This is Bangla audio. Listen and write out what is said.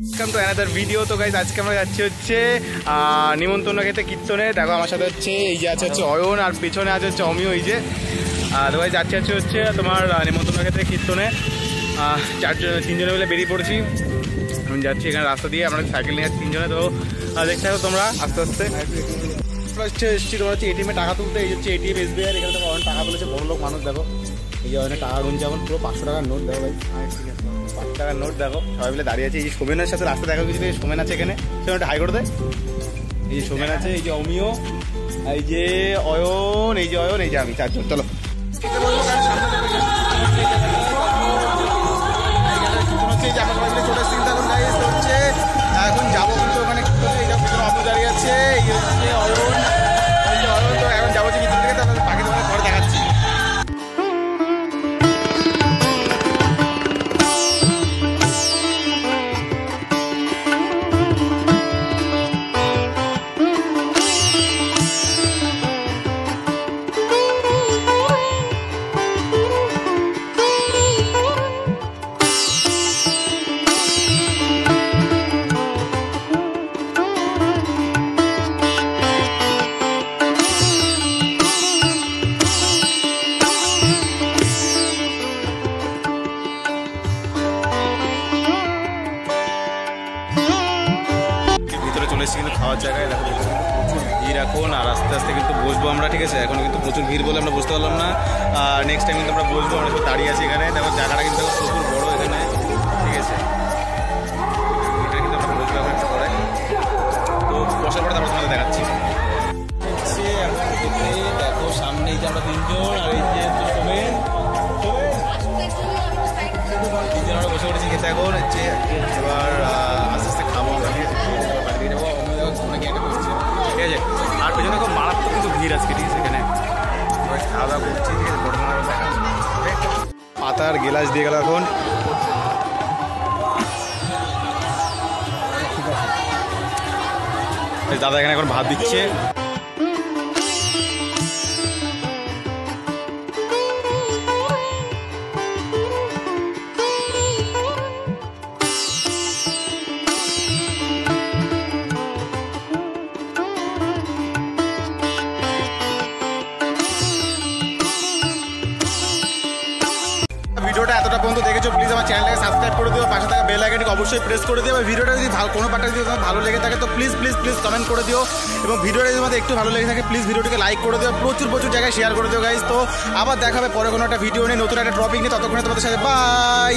Welcome to another video. তো গাইজ আজকে আমরা যাচ্ছি হচ্ছে নিমন্ত্রণ খেতে কীর্তনে। দেখো আমার সাথে হচ্ছে এই যে আছে হচ্ছে অয়ন, আর পিছনে আছে হচ্ছে অমিও। এই যে তো গাইজ যাচ্ছি হচ্ছে তোমার নিমন্ত্রণ খেতে কীর্তনে। তিনজনে মিলে বেরিয়ে পড়েছি। আমি যাচ্ছি এখানে রাস্তা দিয়ে, আমরা সাইকেল নিয়ে যাচ্ছি তিনজনে। তো দেখতে থাকো তোমরা আস্তে আস্তে। এসছি তোমার হচ্ছে এটিএমে টাকা তুলতে। এই হচ্ছে এটিএম SBI, এখানে দেখো অনেক টাকা তুলেছে, বড় লোক মানুষ। দেখো এই যে অনেক টাকা গুনছে, এখন পুরো 500 টাকার নোট। দেখো ভাই 5 টাকার নোট। দেখো সবাই মিলে দাঁড়িয়ে আছে। এই যে সোমেনের সাথে রাস্তা দেখা গেছিল, সোমেন আছে এখানে, সেখানে একটা হাই করে দেয়। এই যে সোমেন আছে, এই যে অমিও, এই যে অয়ন, এই যে অয়ন, এই যে আমি, চারজন। চলো এখন যাবো কিন্তু ওখানে অমিও দাঁড়িয়ে আছে, এই হচ্ছে অয়ন, এই যে অয়ন। তো এখন যাবো যে ভিতর থেকে, তাহলে বাকি তোমাদের পরে দেখাচ্ছি। কিন্তু খাওয়ার জায়গায় দেখো প্রচুর ভিড় এখন, আর আস্তে আস্তে কিন্তু বসবো আমরা, ঠিক আছে? এখন কিন্তু প্রচুর ভিড় বলে আমরা বুঝতে পারলাম না। নেক্সট টাইম কিন্তু আমরা বসবো, আমরা সব দাঁড়িয়ে আছি এখানে। দেখো জায়গাটা কিন্তু প্রচুর বড় এখানে, ঠিক আছে? এখানে কিন্তু আমরা বসবো এখন একটু পরে। তো বসার পরে তারপর তোমাদের দেখাচ্ছি। দেখো সামনে এই যে আমরা তিনজন, আর এই যে সোমেন, তিনজন আমরা বসে পড়েছি খেতে এখন। হচ্ছে এবার আস্তে আস্তে খাবো আমরা, ঠিক আছে? বাড়ি যাবো, ঠিক আছে? আর পেছনে খুব মারাত্মক কিন্তু ভিড় আজকে, ঠিক আছে? এখানে খাওয়া দাওয়া করছি, ঠিক আছে? পাতার গেলাস দিয়ে গেল এখন। দাদা এখানে এখন ভাত দিচ্ছে। ভিডিওটা এতটা পর্যন্ত দেখেছো, প্লিজ আমার চ্যানেলটাকে সাবস্ক্রাইব করে দিও, পাশে থাকা বেল আইকনটি অবশ্যই প্রেস করে দিও। ভিডিওটা যদি কোনো পার্টটা যদি তোমার ভালো লেগে থাকে তো প্লিজ প্লিজ প্লিজ কমেন্ট করে দিও, এবং ভিডিওটা যদি তোমাদের একটু ভালো লেগে থাকে প্লিজ ভিডিওটিকে লাইক করে দিও, প্রচুর প্রচুর জায়গায় শেয়ার করে দিও গাইজ। তো আবার দেখা হবে পরে কোনো একটা ভিডিও নিয়ে, নতুন একটা টপিক নিয়ে। ততক্ষণে তোমাদের সাথে বাই।